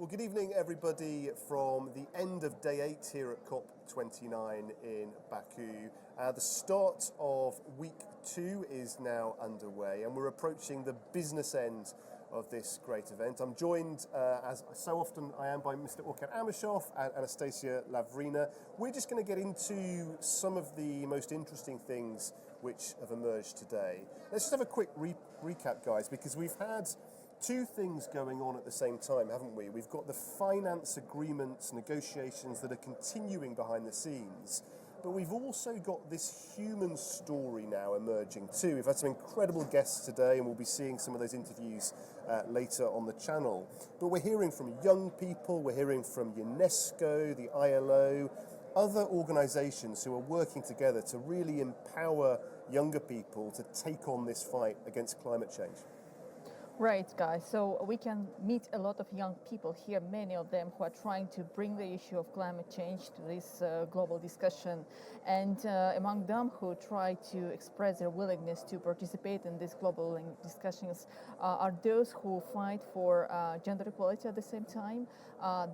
Well, good evening, everybody, from the end of day 8 here at COP29 in Baku. The start of week 2 is now underway, and we're approaching the business end of this great event. I'm joined, as so often I am, by Mr. Orkan Amishov and Anastasia Lavrina. We're just going to get into some of the most interesting things which have emerged today. Let's just have a quick recap, guys, because we've had two things going on at the same time, haven't we? We've got the finance agreements, negotiations that are continuing behind the scenes, but we've also got this human story now emerging too. We've had some incredible guests today, and we'll be seeing some of those interviews later on the channel. But we're hearing from young people, we're hearing from UNESCO, the ILO, other organisations who are working together to really empower younger people to take on this fight against climate change. Right, guys. So we can meet a lot of young people here, many of them who are trying to bring the issue of climate change to this global discussion. And among them who try to express their willingness to participate in these global discussions are those who fight for gender equality at the same time,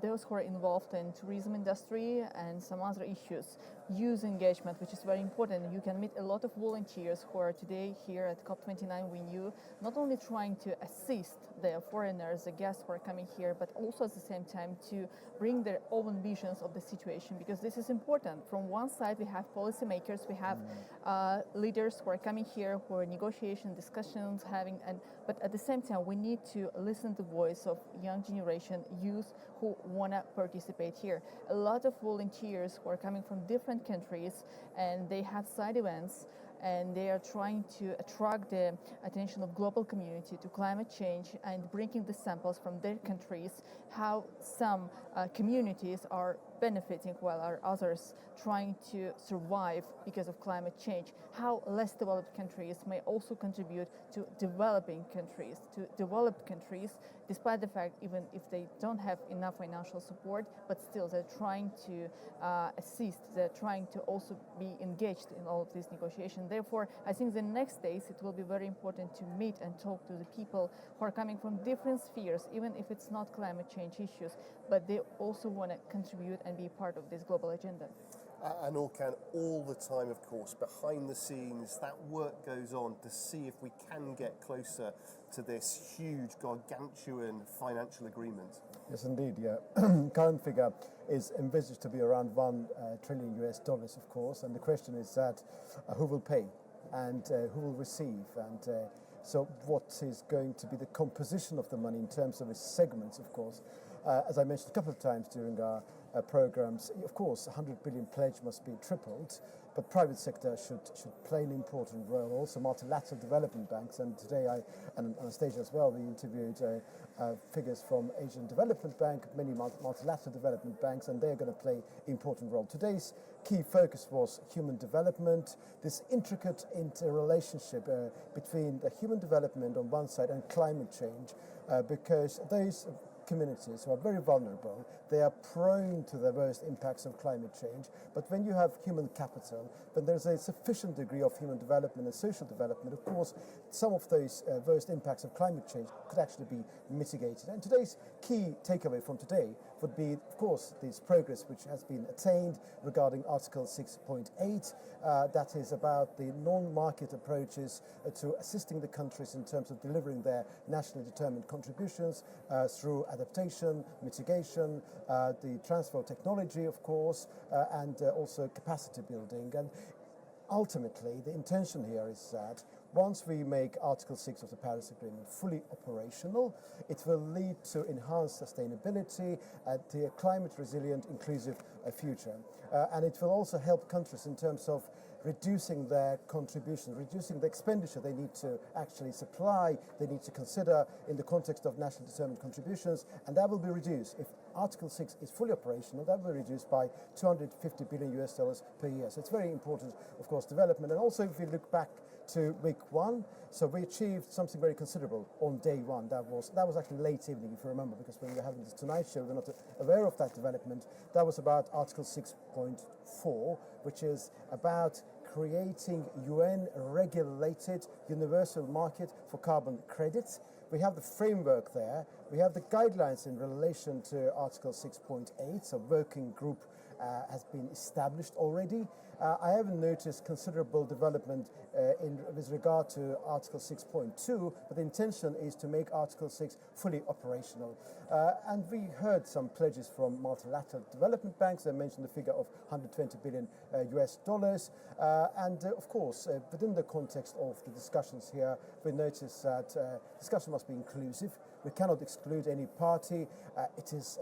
those who are involved in tourism industry and some other issues, youth engagement, which is very important. You can meet a lot of volunteers who are today here at COP29 with you, not only trying to assist the foreigners, the guests who are coming here, but also at the same time to bring their own visions of the situation, because this is important. From one side, we have policymakers, we have leaders who are coming here, who are negotiation discussions having, but at the same time, we need to listen to the voice of young generation, youth who want to participate here. A lot of volunteers who are coming from different countries, and they have side events, and they are trying to attract the attention of global community to climate change and bringing the samples from their countries, how some communities are benefiting while others trying to survive because of climate change, how less developed countries may also contribute to developing countries, despite the fact even if they don't have enough financial support, but still they're trying to assist, they're trying to also be engaged in all of these negotiations. Therefore, I think the next days it will be very important to meet and talk to the people who are coming from different spheres, even if it's not climate change issues, but they also want to contribute and be part of this global agenda. And Orkan, all the time, of course, behind the scenes, that work goes on to see if we can get closer to this huge, gargantuan financial agreement. Yes, indeed, yeah. Current figure is envisaged to be around $1 trillion US, of course, and the question is that who will pay and who will receive, and so what is going to be the composition of the money in terms of its segments, of course. As I mentioned a couple of times during our programs, of course, 100 billion pledge must be tripled, but private sector should play an important role. Also, multilateral development banks, and today and Anastasia as well, we interviewed figures from Asian Development Bank, many multilateral development banks, and they're going to play an important role. Today's key focus was human development, this intricate interrelationship between the human development on one side and climate change, because those communities who are very vulnerable, they are prone to the worst impacts of climate change. But when you have human capital, when there's a sufficient degree of human development and social development, of course, some of those worst impacts of climate change could actually be mitigated. And today's key takeaway from today would be, of course, this progress which has been attained regarding Article 6.8. That is about the non-market approaches to assisting the countries in terms of delivering their nationally determined contributions through adaptation, mitigation, the transfer of technology, of course, and also capacity building. And ultimately, the intention here is that once we make Article 6 of the Paris Agreement fully operational, it will lead to enhanced sustainability and to a climate resilient, inclusive future. And it will also help countries in terms of reducing their contribution, reducing the expenditure they need to actually supply, they need to consider in the context of nationally determined contributions, and that will be reduced. If Article 6 is fully operational, that will be reduced by $250 billion US per year. So it's very important, of course, development. And also, if we look back to week 1, so we achieved something very considerable on day 1. That was actually late evening, if you remember, because when we were having this Tonight Show, we were not aware of that development. That was about Article 6.4, which is about creating UN-regulated universal market for carbon credits. We have the framework there. We have the guidelines in relation to Article 6.8, so working group has been established already. I haven't noticed considerable development with regard to Article 6.2, but the intention is to make Article 6 fully operational. And we heard some pledges from multilateral development banks. They mentioned the figure of 120 billion US dollars. Of course, within the context of the discussions here, we notice that discussion must be inclusive. We cannot exclude any party. It is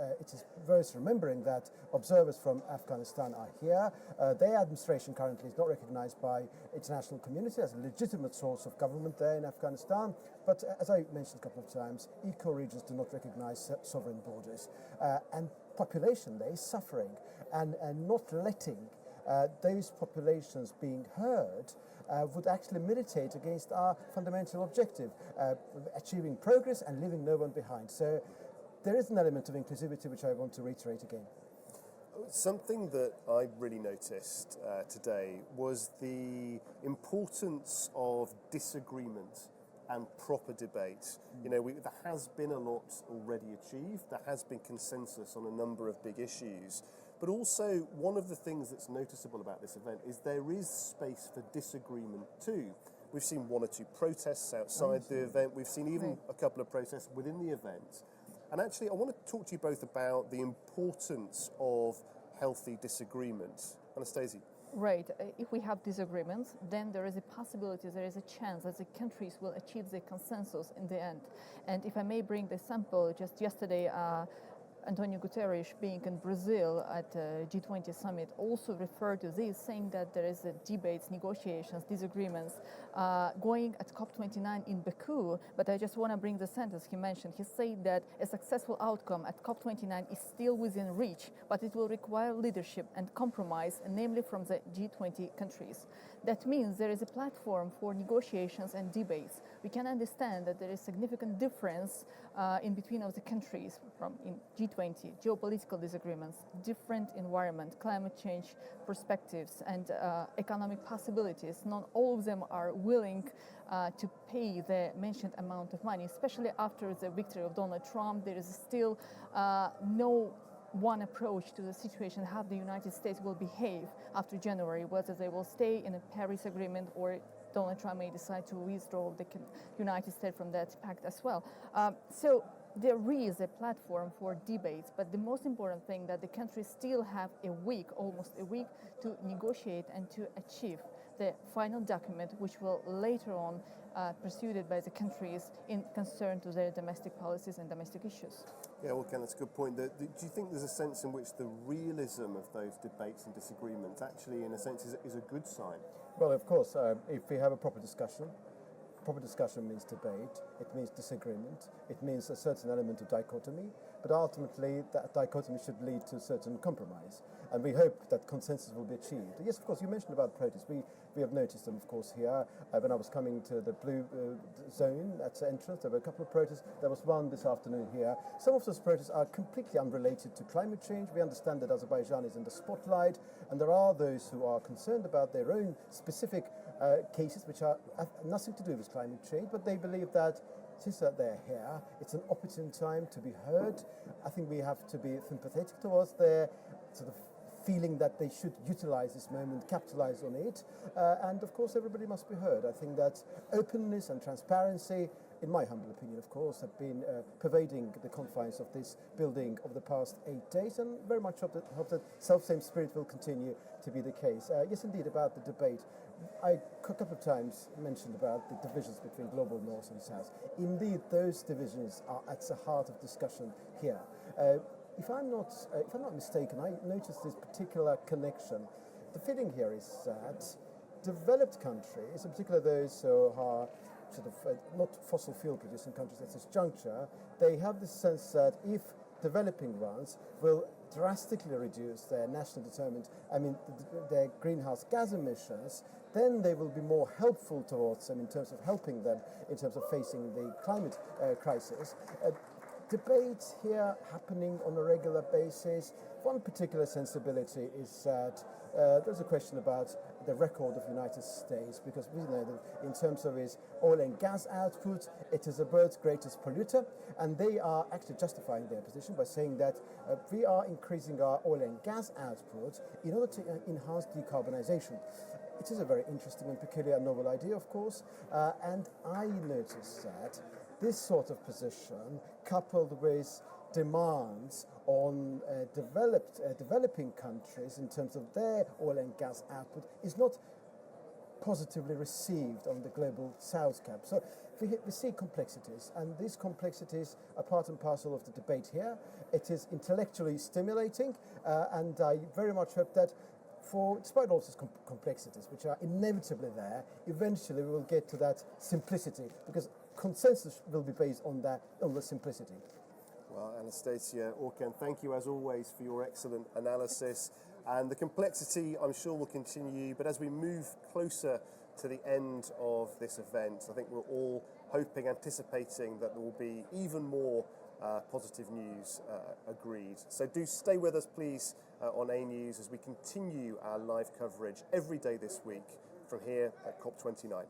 worth remembering that observers from Afghanistan are here. Their administration currently is not recognized by international community as a legitimate source of government there in Afghanistan. But as I mentioned a couple of times, eco-regions do not recognize sovereign borders. And population there is suffering. And not letting those populations being heard would actually militate against our fundamental objective, achieving progress and leaving no one behind. So there is an element of inclusivity which I want to reiterate again. Something that I really noticed today was the importance of disagreement and proper debate. You know, there has been a lot already achieved. There has been consensus on a number of big issues. But also, one of the things that's noticeable about this event is there is space for disagreement too. We've seen one or two protests outside the event. We've seen even a couple of protests within the event. And actually, I want to talk to you both about the importance of healthy disagreement. Anastasia. Right. If we have disagreements, then there is a possibility, there is a chance that the countries will achieve the consensus in the end. And if I may bring the sample, just yesterday, Antonio Guterres, being in Brazil at the G20 summit, also referred to this, saying that there is debates, negotiations, disagreements going at COP29 in Baku. But I just want to bring the sentence he mentioned. He said that a successful outcome at COP29 is still within reach, but it will require leadership and compromise, namely from the G20 countries. That means there is a platform for negotiations and debates. We can understand that there is significant difference in between of the countries from in G20, geopolitical disagreements, different environment, climate change perspectives, and economic possibilities. Not all of them are willing to pay the mentioned amount of money, especially after the victory of Donald Trump. There is still no one approach to the situation, how the United States will behave after January, whether they will stay in a Paris Agreement or Donald Trump may decide to withdraw the United States from that pact as well. So there is a platform for debates, but the most important thing that the countries still have a week, almost a week, to negotiate and to achieve the final document, which will later on pursued by the countries in concern to their domestic policies and domestic issues. Yeah, well, Ken, that's a good point. Do you think there's a sense in which the realism of those debates and disagreements actually, in a sense, is a good sign? Well, of course, if we have a proper discussion means debate, it means disagreement, it means a certain element of dichotomy, but ultimately that dichotomy should lead to a certain compromise. And we hope that consensus will be achieved. Yes, of course, you mentioned about protests. We have noticed them, of course, here. When I was coming to the blue zone at the entrance, there were a couple of protests. There was one this afternoon here. Some of those protests are completely unrelated to climate change. We understand that Azerbaijan is in the spotlight, and there are those who are concerned about their own specific cases which have nothing to do with climate change, but they believe that since they're here, it's an opportune time to be heard. I think we have to be sympathetic towards their sort of feeling that they should utilize this moment, capitalize on it, and of course everybody must be heard. I think that openness and transparency, in my humble opinion, of course, have been pervading the confines of this building over the past 8 days, and very much hope that self-same spirit will continue to be the case. Yes, indeed, about the debate. I a couple of times mentioned about the divisions between global north and south. Indeed, those divisions are at the heart of discussion here. If I'm not mistaken, I noticed this particular connection. The feeling here is that developed countries, in particular those who are sort of not fossil fuel producing countries at this juncture, they have the sense that if developing ones will drastically reduce their their greenhouse gas emissions, then they will be more helpful towards them in terms of helping them in terms of facing the climate crisis. Debates here happening on a regular basis. One particular sensibility is that there's a question about the record of United States, because we know that in terms of its oil and gas output, it is the world's greatest polluter, and they are actually justifying their position by saying that we are increasing our oil and gas output in order to enhance decarbonization. It is a very interesting and peculiar novel idea, of course, and I noticed that this sort of position, coupled with demands on developing countries in terms of their oil and gas output, is not positively received on the global South Cap. So we see complexities, and these complexities are part and parcel of the debate here. It is intellectually stimulating, and I very much hope that despite all these complexities, which are inevitably there, eventually we will get to that simplicity, because consensus will be based on the simplicity. Well, Anastasia, Orkan, thank you as always for your excellent analysis. And the complexity, I'm sure, will continue. But as we move closer to the end of this event, I think we're all hoping, anticipating that there will be even more positive news agreed. So do stay with us, please, on ANewz as we continue our live coverage every day this week from here at COP29.